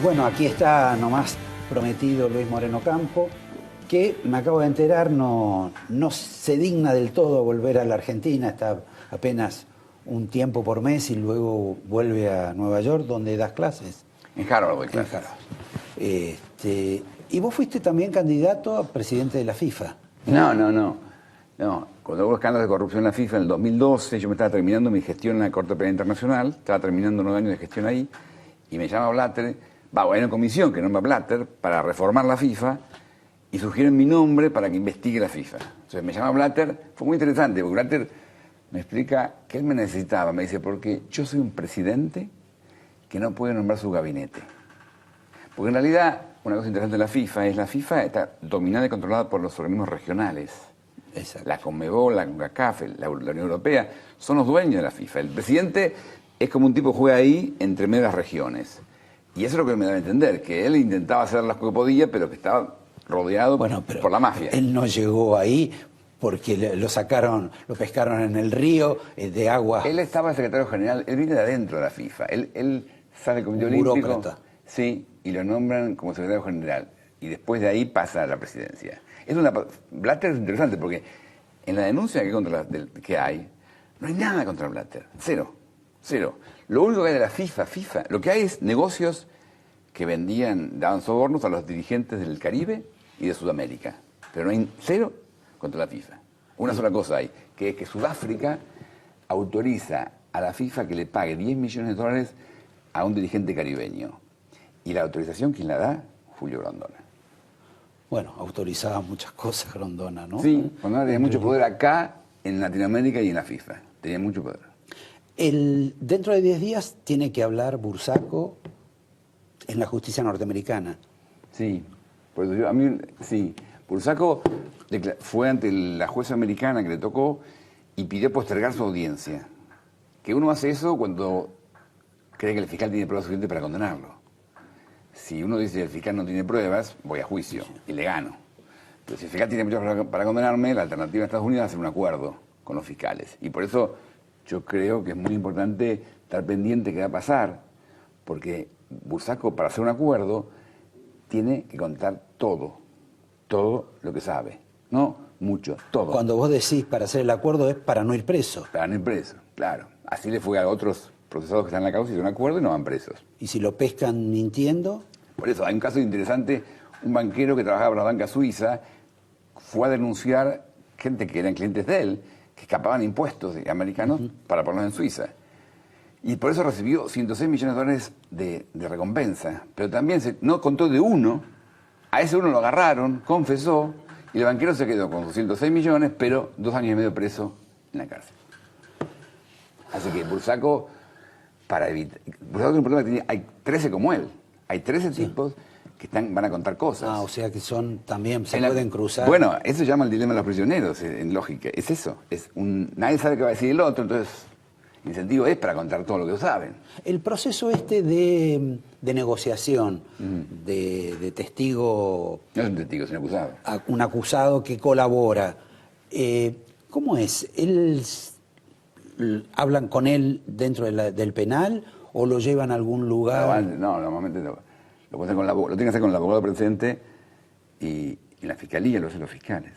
Bueno, aquí está nomás prometido Luis Moreno Campo, que me acabo de enterar no se digna del todo volver a la Argentina, está apenas un tiempo por mes y luego vuelve a Nueva York, donde das clases. En Harvard doy clases. En Harvard. Y vos fuiste también candidato a presidente de la FIFA. No. Cuando hubo escándalos de corrupción en la FIFA en el 2012, yo me estaba terminando mi gestión en la Corte Penal Internacional, estaba terminando 9 años de gestión ahí, y me llama Blatter, hay una comisión que nombra Blatter para reformar la FIFA, y sugieren mi nombre para que investigue la FIFA. Entonces me llama Blatter, fue muy interesante, porque Blatter me explica que él me necesitaba, me dice, porque yo soy un presidente que no puede nombrar su gabinete. Porque en realidad, una cosa interesante de la FIFA es la FIFA está dominada y controlada por los organismos regionales. Exacto. La CONMEBOL, la CONCACAF, la Unión Europea, son los dueños de la FIFA. El presidente es como un tipo que juega ahí entre medias regiones. Y eso es lo que me da a entender, que él intentaba hacer las que podía, pero que estaba rodeado por la mafia. Él no llegó ahí porque lo sacaron, lo pescaron en el río de agua. Él estaba secretario general, él viene de adentro de la FIFA. Él sale del Comité Olímpico. Burócrata. Sí, y lo nombran como secretario general. Y después de ahí pasa a la presidencia. Blatter es interesante porque en la denuncia que hay, no hay nada contra Blatter. Cero. Lo único que hay de la FIFA, lo que hay es negocios que daban sobornos a los dirigentes del Caribe y de Sudamérica. Pero no hay cero contra la FIFA. Una sola cosa hay, que es que Sudáfrica autoriza a la FIFA que le pague 10 millones de dólares a un dirigente caribeño. Y la autorización, ¿quién la da? Julio Grondona. Bueno, autorizaba muchas cosas Grondona, ¿no? Sí, Grondona tenía mucho poder acá, en Latinoamérica y en la FIFA. Tenía mucho poder. Dentro de 10 días tiene que hablar Bursaco en la justicia norteamericana. Sí, por eso sí. Bursaco fue ante la jueza americana que le tocó y pidió postergar su audiencia. Que uno hace eso cuando cree que el fiscal tiene pruebas suficientes para condenarlo. Si uno dice que el fiscal no tiene pruebas, voy a juicio y le gano. Pero si el fiscal tiene muchas pruebas para condenarme, la alternativa de Estados Unidos es hacer un acuerdo con los fiscales. Y por eso yo creo que es muy importante estar pendiente de qué va a pasar, porque Bursaco, para hacer un acuerdo, tiene que contar todo lo que sabe. No mucho, todo. Cuando vos decís para hacer el acuerdo es para no ir preso. Para no ir preso, claro. Así le fue a otros procesados que están en la causa, hicieron un acuerdo y no van presos. ¿Y si lo pescan mintiendo? Por eso, hay un caso interesante, un banquero que trabajaba para la banca suiza fue a denunciar gente que eran clientes de él, que escapaban impuestos americanos para ponerlos en Suiza. Y por eso recibió 106 millones de dólares de recompensa. Pero también no contó de uno, a ese uno lo agarraron, confesó, y el banquero se quedó con sus 106 millones, pero 2 años y medio preso en la cárcel. Así que Bursaco, Bursaco tiene un problema que hay 13 como él. Hay 13 tipos que van a contar cosas. O sea que también se pueden cruzar. Bueno, eso se llama el dilema de los prisioneros, en lógica. Es eso. Nadie sabe qué va a decir el otro, entonces el incentivo es para contar todo lo que saben. El proceso de negociación, de testigo... No es un testigo, es un acusado. Un acusado que colabora. ¿Cómo es? ¿Hablan con él dentro del penal o lo llevan a algún lugar? No, normalmente no. Lo tienen que hacer con el abogado presente y la fiscalía lo hacen los fiscales.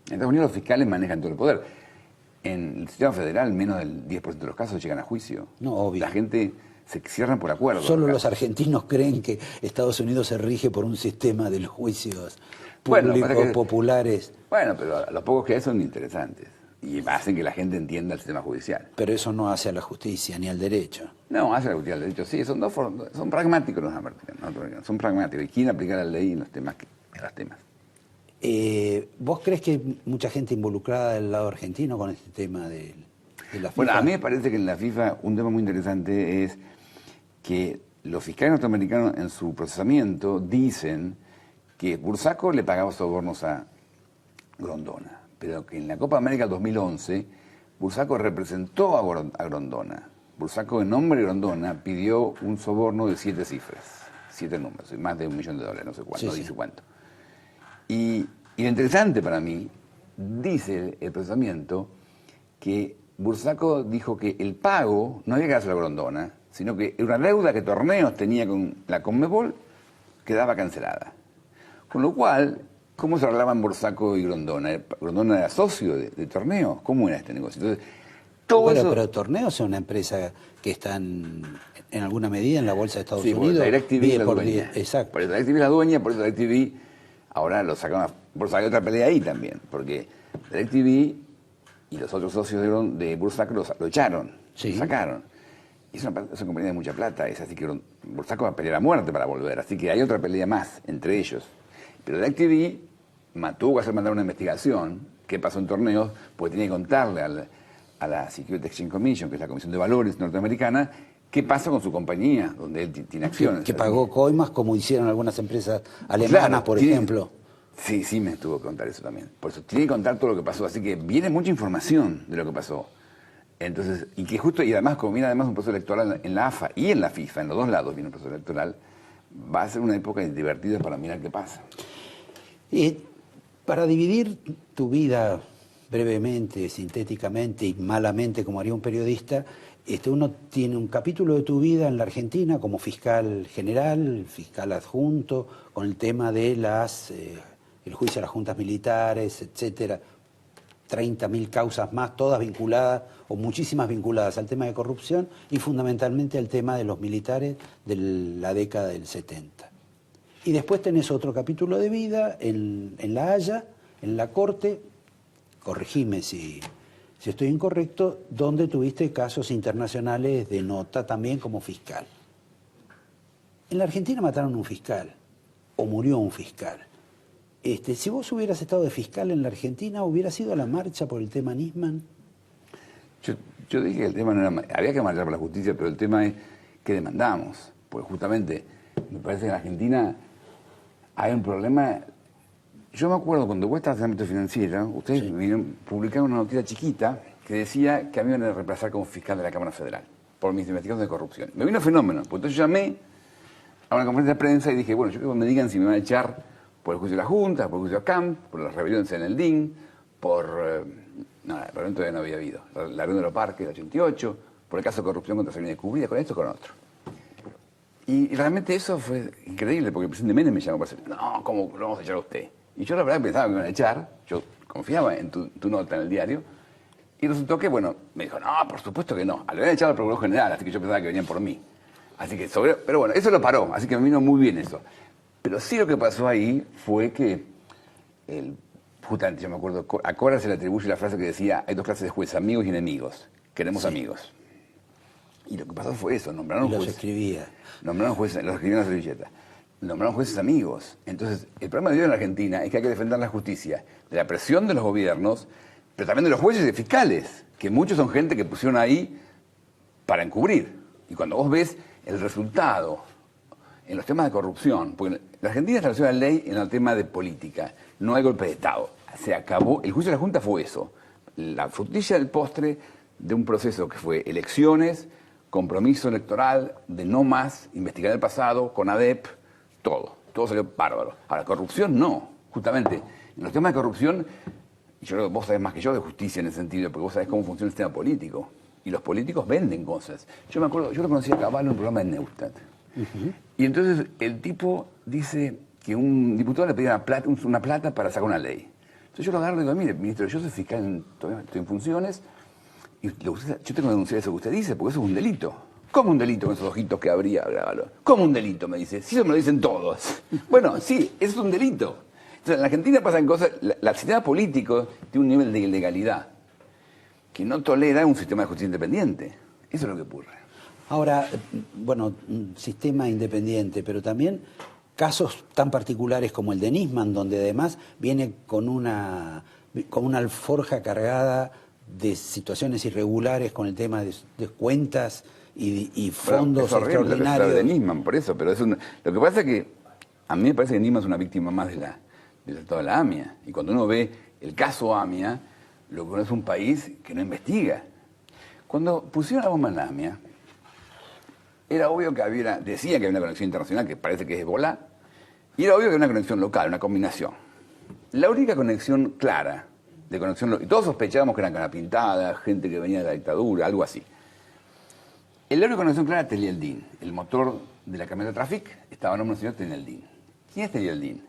En Estados Unidos los fiscales manejan todo el poder. En el sistema federal, menos del 10% de los casos llegan a juicio. No, obvio. La gente se cierran por acuerdo. Solo los argentinos creen que Estados Unidos se rige por un sistema de los juicios públicos, populares. Bueno, pero los pocos que hay son interesantes y hacen que la gente entienda el sistema judicial. Pero eso no hace a la justicia ni al derecho. No, hace a la justicia al derecho, sí, son pragmáticos los americanos, son pragmáticos y quieren aplicar la ley en los temas. ¿Vos crees que hay mucha gente involucrada del lado argentino con este tema de la FIFA? Bueno, a mí me parece que en la FIFA un tema muy interesante es que los fiscales norteamericanos en su procesamiento dicen que Bursaco le pagaba sobornos a Grondona, pero que en la Copa América 2011 Bursaco representó a Grondona. Bursaco, en nombre de Grondona, pidió un soborno de 7 cifras, 7 números, más de $1 millón, no sé cuánto, no dice cuánto. Y lo interesante para mí, dice el procesamiento, que Bursaco dijo que el pago no había que hacerlo a Grondona, sino que una deuda que Torneos tenía con la Conmebol quedaba cancelada. Con lo cual, ¿cómo se arreglaban Bursaco y Grondona? Grondona era socio de Torneos. ¿Cómo era este negocio? Entonces, todo bueno, eso... pero Torneos es una empresa que está en alguna medida en la bolsa de Estados Sí, Unidos. DirecTV es la dueña. Exacto. Por eso DirecTV es la dueña, por eso DirecTV ahora lo sacaron. Por eso hay otra pelea ahí también, porque DirecTV y los otros socios de Bursaco lo echaron, Sí. lo sacaron. Y es una compañía de mucha plata, es así que Bursaco va a pelear a muerte para volver, así que hay otra pelea más entre ellos. Pero DirecTV tuvo que mandar una investigación, qué pasó en Torneos, porque tenía que contarle a la Securities Exchange Commission, que es la Comisión de Valores norteamericana, qué pasa con su compañía, donde él tiene acciones. Que pagó coimas como hicieron algunas empresas alemanas, claro, por ejemplo. Sí, me tuvo que contar eso también. Por eso tiene que contar todo lo que pasó, así que viene mucha información de lo que pasó. Entonces, y además, como viene además un proceso electoral en la AFA y en la FIFA, en los dos lados viene un proceso electoral, va a ser una época divertida para mirar qué pasa. Y para dividir tu vida brevemente, sintéticamente y malamente, como haría un periodista, uno tiene un capítulo de tu vida en la Argentina como fiscal general, fiscal adjunto, con el tema de el juicio a las juntas militares, etcétera. 30.000 causas más, todas vinculadas, o muchísimas vinculadas al tema de corrupción y fundamentalmente al tema de los militares de la década del 70. Y después tenés otro capítulo de vida en La Haya, en la Corte, corregime si estoy incorrecto, donde tuviste casos internacionales de nota también como fiscal. En la Argentina mataron un fiscal, o murió un fiscal. Si vos hubieras estado de fiscal en la Argentina, ¿hubiera sido la marcha por el tema Nisman? Yo dije que el tema no era... Había que marchar por la justicia, pero el tema es que demandamos. Porque justamente, me parece que en la Argentina hay un problema... Yo me acuerdo cuando vos estabas en el ámbito financiero, ustedes publicaron una noticia chiquita que decía que a mí me iban a reemplazar como fiscal de la Cámara Federal por mis investigaciones de corrupción. Me vino fenómeno, porque entonces yo llamé a una conferencia de prensa y dije, bueno, yo quiero que me digan si me van a echar por el juicio de la Junta, por el juicio de Camp, por las rebeliones en el DIN, por... no, la rebelión todavía no había habido. La rebelión de los parques, del 88, por el caso de corrupción contra Salinas de Cubría, con esto con otro. Y realmente eso fue increíble, porque el presidente Menem me llamó para decir, no, ¿cómo lo vamos a echar a usted? Y yo la verdad pensaba que me iban a echar, yo confiaba en tu nota en el diario, y resultó que, bueno, me dijo, no, por supuesto que no. Le habían echado al Procurador General, así que yo pensaba que venían por mí. Así que pero bueno, eso lo paró, así que me vino muy bien eso. Pero sí lo que pasó ahí fue que, justamente yo me acuerdo, a Cora se le atribuye la frase que decía, hay dos clases de jueces, amigos y enemigos, queremos amigos. Y lo que pasó fue eso, nombraron jueces. Los escribía. Nombraron jueces, los escribían en la servilleta. Nombraron jueces amigos. Entonces, el problema de hoy en la Argentina es que hay que defender la justicia de la presión de los gobiernos, pero también de los jueces y de fiscales, que muchos son gente que pusieron ahí para encubrir. Y cuando vos ves el resultado en los temas de corrupción, porque la Argentina estableció la ley en el tema de política, no hay golpe de Estado. Se acabó, el juicio de la Junta fue eso, la frutilla del postre de un proceso que fue elecciones, compromiso electoral, de no más, investigar el pasado, con ADEP, todo salió bárbaro. Ahora, corrupción no, justamente, en los temas de corrupción, yo creo que vos sabés más que yo de justicia en ese sentido, porque vos sabés cómo funciona el sistema político, y los políticos venden cosas. Yo me acuerdo, yo lo conocí a Caballo en un programa de Neustadt. Y entonces el tipo dice que un diputado le pedía una plata para sacar una ley. Entonces yo lo agarro y digo, mire, ministro, yo soy fiscal, todavía estoy en funciones, y yo tengo que denunciar eso que usted dice, porque eso es un delito. ¿Cómo un delito con esos ojitos que habría? ¿Cómo un delito? Me dice. Sí, eso me lo dicen todos. Bueno, sí, eso es un delito. Entonces, en la Argentina pasan cosas, el sistema político tiene un nivel de ilegalidad que no tolera un sistema de justicia independiente. Eso es lo que ocurre. Ahora, bueno, un sistema independiente, pero también casos tan particulares como el de Nisman, donde además viene con una alforja cargada de situaciones irregulares con el tema de cuentas y fondos extraordinarios. De Nisman, por eso, pero lo que pasa es que a mí me parece que Nisman es una víctima más de toda la AMIA. Y cuando uno ve el caso AMIA, lo que uno es un país que no investiga. Cuando pusieron la bomba en la AMIA, era obvio que decía que había una conexión internacional, que parece que es Hezbollah, y era obvio que había una conexión local, una combinación. La única conexión clara, y todos sospechábamos que eran cara pintada, gente que venía de la dictadura, algo así. El héroe de conexión clara era Telieldín. El motor de la camioneta Traffic estaba a nombre del señor Telieldín. ¿Quién es Telieldín?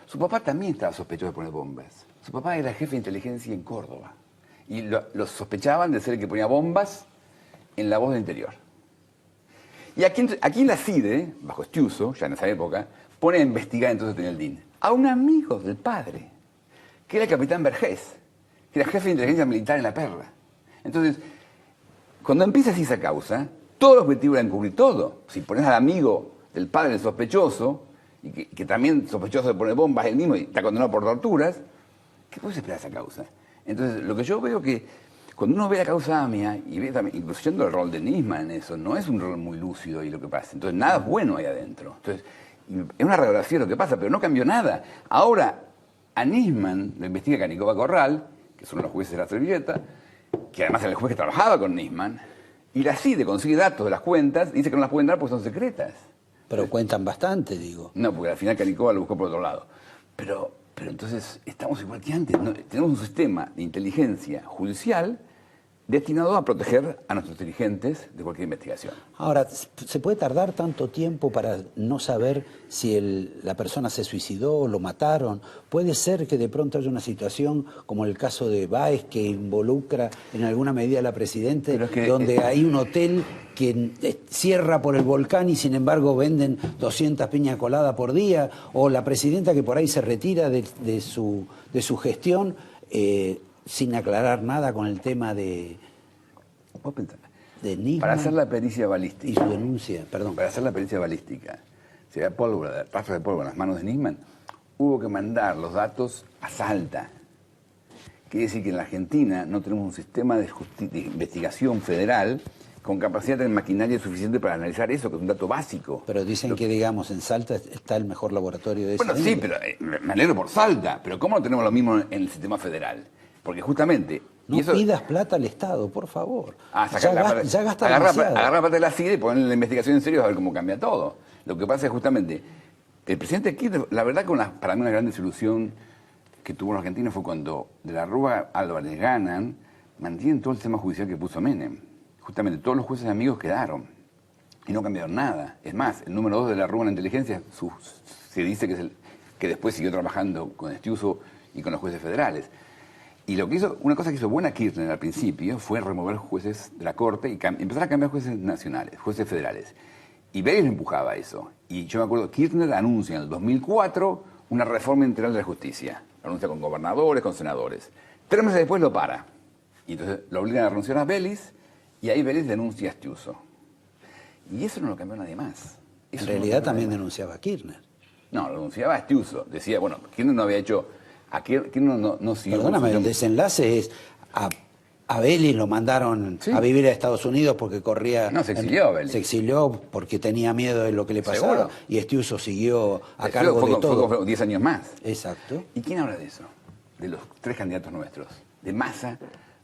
Su papá también estaba sospechoso de poner bombas. Su papá era jefe de inteligencia en Córdoba. Y lo sospechaban de ser el que ponía bombas en la Voz del Interior. Y aquí la CIDE, bajo Estiuso, ya en esa época, pone a investigar entonces a Telieldín. A un amigo del padre, que era el capitán Vergés, que era jefe de inteligencia militar en La Perla. Entonces, cuando empieza así esa causa, todo el objetivo era encubrir todo. Si pones al amigo del padre del sospechoso, y que también sospechoso de poner bombas él mismo y está condenado por torturas, ¿qué puedes esperar de esa causa? Entonces, lo que yo veo que cuando uno ve la causa AMIA, y ve también, incluyendo el rol de Nisman en eso, no es un rol muy lúcido ahí lo que pasa. Entonces, nada es bueno ahí adentro. Entonces, es una radiografía de lo que pasa, pero no cambió nada. Ahora, a Nisman lo investiga Canicova Corral, que son los jueces de la servilleta, que además era el juez que trabajaba con Nisman, y la CIDE consigue datos de las cuentas, dice que no las pueden dar porque son secretas. Pero cuentan bastante, digo. No, porque al final Canicova lo buscó por otro lado. Pero entonces estamos igual que antes. ¿No? Tenemos un sistema de inteligencia judicial destinado a proteger a nuestros dirigentes de cualquier investigación. Ahora, ¿se puede tardar tanto tiempo para no saber si la persona se suicidó o lo mataron? Puede ser que de pronto haya una situación como el caso de Báez, que involucra en alguna medida a la Presidenta, donde hay un hotel que cierra por el volcán y sin embargo venden 200 piñas coladas por día, o la Presidenta que por ahí se retira de su gestión sin aclarar nada con el tema de Nisman. Para hacer la pericia balística. Y su denuncia, perdón. Para hacer la pericia balística, si había pólvora, rastros de pólvora en las manos de Nisman, hubo que mandar los datos a Salta. Quiere decir que en la Argentina no tenemos un sistema de investigación federal con capacidad de maquinaria suficiente para analizar eso, que es un dato básico. Pero dicen que, digamos, en Salta está el mejor laboratorio de eso. Bueno, sí, pero me alegro por Salta, pero ¿cómo no tenemos lo mismo en el sistema federal? Porque justamente... No pidas plata al Estado, por favor. Ya gasta demasiado. Agarra plata de la CIDE y poner la investigación en serio a ver cómo cambia todo. Lo que pasa es justamente, el presidente Kirchner, la verdad que para mí una gran desilusión que tuvo en Argentina fue cuando de la Rúa Álvarez ganan, mantienen todo el sistema judicial que puso Menem. Justamente todos los jueces amigos quedaron y no cambiaron nada. Es más, el número 2 de la Rúa en la inteligencia se dice que es que después siguió trabajando con Estiuso y con los jueces federales. Y una cosa que hizo buena Kirchner al principio fue remover jueces de la Corte y empezar a cambiar jueces nacionales, jueces federales. Y Vélez empujaba eso. Y yo me acuerdo, Kirchner anuncia en el 2004 una reforma integral de la justicia. Lo anuncia con gobernadores, con senadores. 3 meses después lo para. Y entonces lo obligan a renunciar a Vélez y ahí Vélez denuncia a Estiuso. Y eso no lo cambió nadie más. En realidad también denunciaba a Kirchner. No, lo denunciaba a Estiuso. Decía, bueno, Kirchner no había hecho... Kirchner no siguió... Perdóname, el desenlace es... A Vélez lo mandaron a vivir a Estados Unidos porque corría... No, se exilió Vélez. Se exilió porque tenía miedo de lo que le pasaba. ¿Seguro? Y Estiuso siguió a cargo de todo. Fue 10 años más. Exacto. ¿Y quién habla de eso? De los 3 candidatos nuestros. De Massa,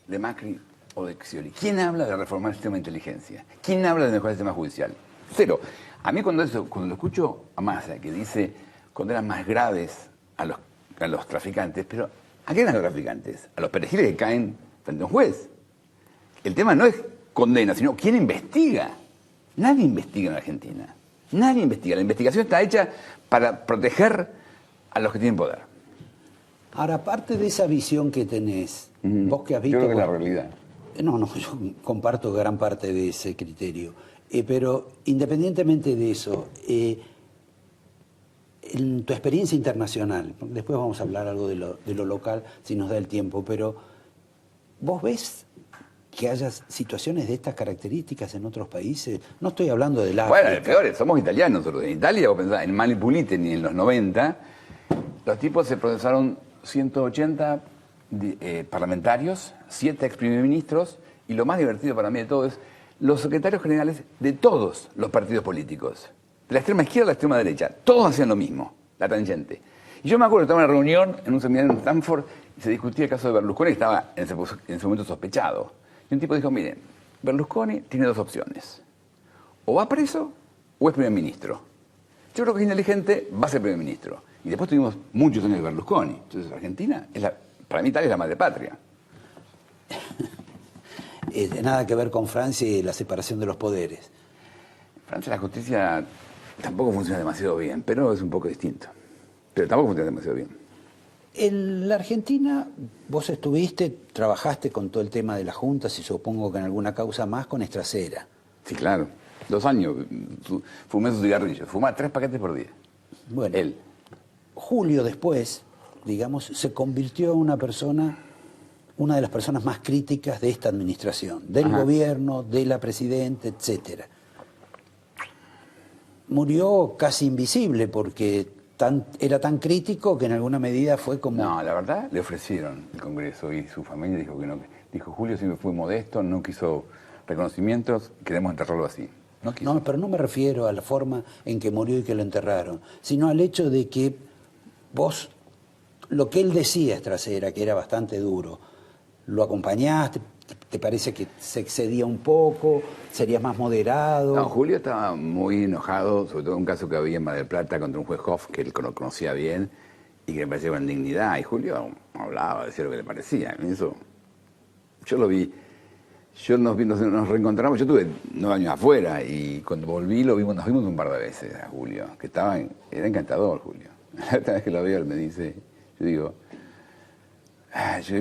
de Macri o de Scioli. ¿Quién habla de reformar el sistema de inteligencia? ¿Quién habla de mejorar el sistema judicial? Cero. A mí cuando lo escucho a Massa, que dice condenas más graves a los traficantes, pero ¿a qué eran los traficantes? A los perejiles que caen frente a un juez. El tema no es condena, sino quién investiga. Nadie investiga en Argentina. Nadie investiga. La investigación está hecha para proteger a los que tienen poder. Ahora, aparte de esa visión que tenés, vos que has visto... Yo creo que es la realidad. No, yo comparto gran parte de ese criterio. Pero independientemente de eso... en tu experiencia internacional, después vamos a hablar algo de lo local, si nos da el tiempo, pero ¿vos ves que haya situaciones de estas características en otros países? No estoy hablando del África. Bueno, peores, somos italianos nosotros. En Italia, vos pensás, en Mani Puliteni en los 90, los tipos se procesaron 180 parlamentarios, 7 ex primer ministros, y lo más divertido para mí de todo es los secretarios generales de todos los partidos políticos. De la extrema izquierda a la extrema derecha. Todos hacían lo mismo, la tangente. Y yo me acuerdo que estaba en una reunión en un seminario en Stanford y se discutía el caso de Berlusconi, que estaba en ese momento sospechado. Y un tipo dijo, miren, Berlusconi tiene 2 opciones. O va preso o es primer ministro. Yo creo que es inteligente, va a ser primer ministro. Y después tuvimos muchos años de Berlusconi. Entonces Argentina, para mí Italia es la madre patria. nada que ver con Francia y la separación de los poderes. En Francia la justicia tampoco funciona demasiado bien, pero es un poco distinto. Pero tampoco funciona demasiado bien. En la Argentina vos estuviste, trabajaste con todo el tema de las juntas y supongo que en alguna causa más con Estracera. Sí, claro. 2 años fumé sus cigarrillos. Fumaba 3 paquetes por día. Bueno, Él. Julio después, digamos, se convirtió en una de las personas más críticas de esta administración, del gobierno, de la presidenta, etcétera. Murió casi invisible porque era tan crítico que en alguna medida fue como... No, la verdad, le ofrecieron el Congreso y su familia dijo que no. Dijo, Julio siempre fue modesto, no quiso reconocimientos, queremos enterrarlo así. No quiso. No, pero no me refiero a la forma en que murió y que lo enterraron, sino al hecho de que vos, lo que él decía, Estracera, que era bastante duro, lo acompañaste, ¿te parece que se excedía un poco? ¿Serías más moderado? No, Julio estaba muy enojado, sobre todo un caso que había en Mar del Plata contra un juez Hoff que él conocía bien y que le parecía con dignidad. Y Julio hablaba, decía lo que le parecía. Eso, yo lo vi. Nos reencontramos, yo tuve 9 años afuera y cuando volví nos vimos un par de veces a Julio, que era encantador Julio. La última vez que lo veo él me dice, yo digo,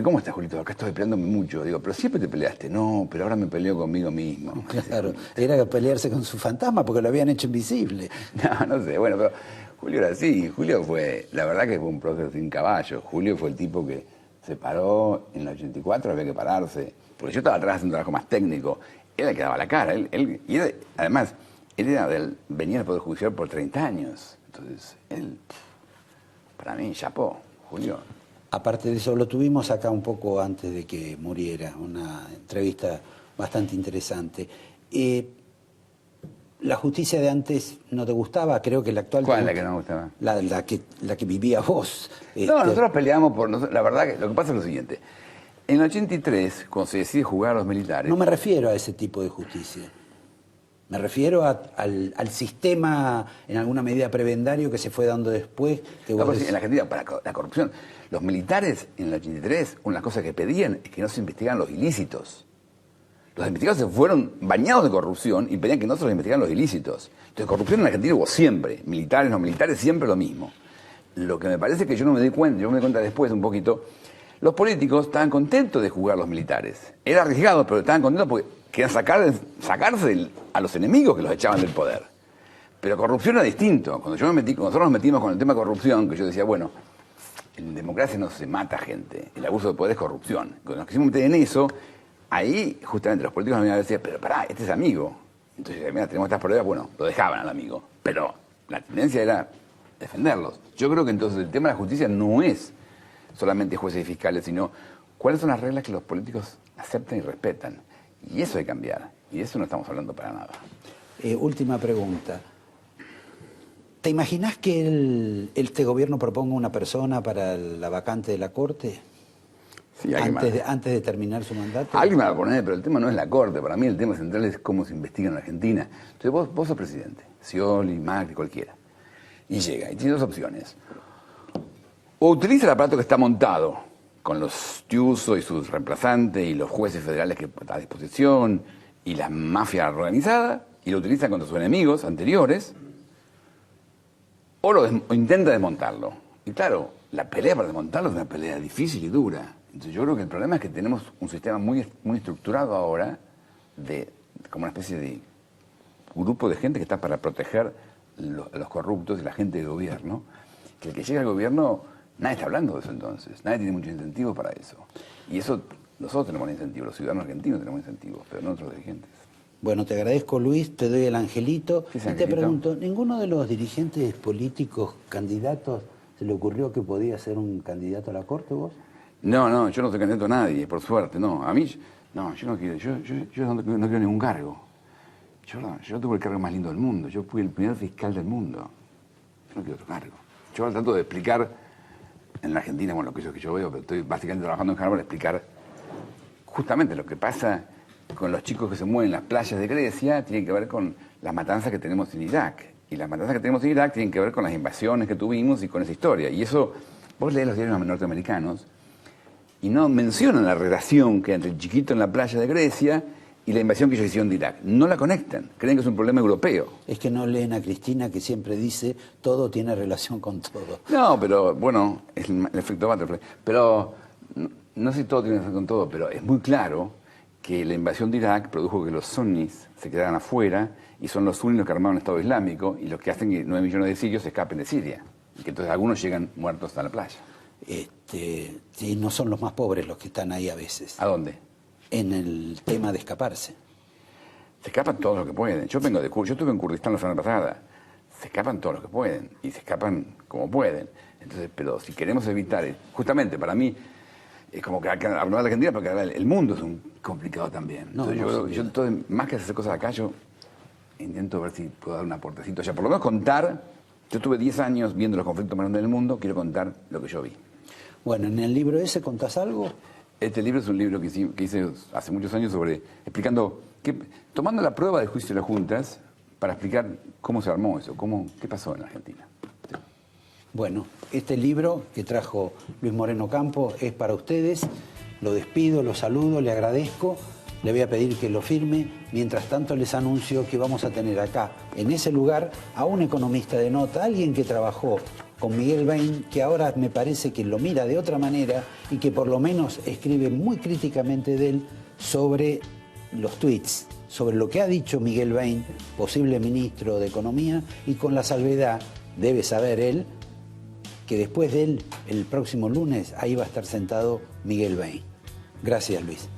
¿cómo estás Julito? Acá estoy peleándome mucho. Digo, pero siempre te peleaste. No, pero ahora me peleo conmigo mismo. Claro, era pelearse con su fantasma porque lo habían hecho invisible. No sé, bueno, pero Julio era así. Julio la verdad que fue un prócer sin caballo. Julio fue el tipo que se paró en el 84, había que pararse. Porque yo estaba atrás haciendo un trabajo más técnico. Él le quedaba la cara. Además, venía del Poder Judicial por 30 años. Entonces, para mí, chapó, Julio. Aparte de eso, lo tuvimos acá un poco antes de que muriera, una entrevista bastante interesante. ¿La justicia de antes no te gustaba? Creo que la actual... ¿Cuál es la que no me gustaba? La que vivía vos. No, nosotros peleamos por... La verdad que lo que pasa es lo siguiente. En el 83, cuando se decide jugar a los militares... No me refiero a ese tipo de justicia. Me refiero al sistema, en alguna medida prebendario, que se fue dando después. En la Argentina, para la corrupción, los militares en el 83, una cosa que pedían es que no se investigaran los ilícitos. Los investigadores se fueron bañados de corrupción y pedían que no se los investigaran los ilícitos. Entonces, corrupción en la Argentina hubo siempre. Militares, no militares, siempre lo mismo. Lo que me parece que yo me di cuenta después un poquito, los políticos estaban contentos de jugar a los militares. Era arriesgado, pero estaban contentos porque querían sacarse a los enemigos que los echaban del poder. Pero corrupción era distinto. Cuando nosotros nos metimos con el tema de corrupción, que yo decía, bueno, en democracia no se mata gente, el abuso de poder es corrupción. Cuando nos quisimos meter en eso, ahí justamente los políticos nos decían, pero pará, este es amigo. Entonces, mira, tenemos estas pruebas, bueno, lo dejaban al amigo. Pero la tendencia era defenderlos. Yo creo que entonces el tema de la justicia no es solamente jueces y fiscales, sino cuáles son las reglas que los políticos aceptan y respetan. Y eso hay que cambiar. Y de eso no estamos hablando para nada. Última pregunta. ¿Te imaginás que este gobierno proponga una persona para la vacante de la Corte? Sí, antes de terminar su mandato. Alguien me va a poner, pero el tema no es la Corte. Para mí el tema central es cómo se investiga en la Argentina. Entonces vos sos presidente, Scioli, Macri, cualquiera. Y llega, y tiene 2 opciones. O utiliza el aparato que está montado, con los Tiuso y sus reemplazantes y los jueces federales que están a disposición y la mafia organizada, y lo utiliza contra sus enemigos anteriores, o intenta desmontarlo. Y claro, la pelea para desmontarlo es una pelea difícil y dura. Entonces yo creo que el problema es que tenemos un sistema muy estructurado ahora, como una especie de grupo de gente que está para proteger a los corruptos y la gente de gobierno, que el que llega al gobierno, nadie está hablando de eso entonces, nadie tiene mucho incentivo para eso. Y eso, nosotros tenemos incentivo, los ciudadanos argentinos tenemos incentivos, pero no otros dirigentes. Bueno, te agradezco, Luis, te doy el angelito. ¿Qué es y angelito? Te pregunto, ¿ninguno de los dirigentes políticos candidatos se le ocurrió que podía ser un candidato a la Corte vos? No, yo no soy candidato a nadie, por suerte, no. A mí, no, yo no quiero, yo no quiero ningún cargo. Yo tuve el cargo más lindo del mundo, yo fui el primer fiscal del mundo. Yo no quiero otro cargo. Yo trato de explicar en la Argentina, bueno, lo que yo veo, pero estoy básicamente trabajando en Harvard, explicar justamente lo que pasa con los chicos que se mueven en las playas de Grecia, tiene que ver con las matanzas que tenemos en Irak. Y las matanzas que tenemos en Irak tienen que ver con las invasiones que tuvimos y con esa historia. Y eso, vos lees los diarios norteamericanos y no mencionan la relación que hay entre el chiquito en la playa de Grecia y la invasión que ellos hicieron de Irak. No la conectan, creen que es un problema europeo. Es que no leen a Cristina, que siempre dice todo tiene relación con todo. No, pero bueno, es el efecto butterfly. Pero no sé si todo tiene relación con todo, pero es muy claro que la invasión de Irak produjo que los sunnis se quedaran afuera y son los únicos que armaron el Estado Islámico y los que hacen que 9 millones de sirios escapen de Siria. Y que entonces algunos llegan muertos a la playa. Sí, no son los más pobres los que están ahí a veces. ¿A dónde? En el tema de escaparse. Se escapan todos los que pueden. Yo estuve en Kurdistán la semana pasada. Se escapan todos los que pueden y se escapan como pueden. Entonces, pero si queremos evitar, justamente para mí, es como que acá hablaba de la Argentina, porque el mundo es un complicado también. Entonces, más que hacer cosas acá, yo intento ver si puedo dar un aportecito allá. Por lo menos contar, yo estuve 10 años viendo los conflictos más grandes del mundo, quiero contar lo que yo vi. Bueno, ¿en el libro ese contás algo? Este libro es un libro que hice hace muchos años explicando, tomando la prueba del juicio de las juntas para explicar cómo se armó eso, qué pasó en Argentina. Sí. Bueno, este libro que trajo Luis Moreno Campo es para ustedes. Lo despido, lo saludo, le agradezco. Le voy a pedir que lo firme. Mientras tanto les anuncio que vamos a tener acá, en ese lugar, a un economista de nota, alguien que trabajó con Miguel Bain, que ahora me parece que lo mira de otra manera y que por lo menos escribe muy críticamente de él sobre los tweets, sobre lo que ha dicho Miguel Bain, posible ministro de Economía, y con la salvedad, debe saber él, que después de él, el próximo lunes, ahí va a estar sentado Miguel Bain. Gracias, Luis.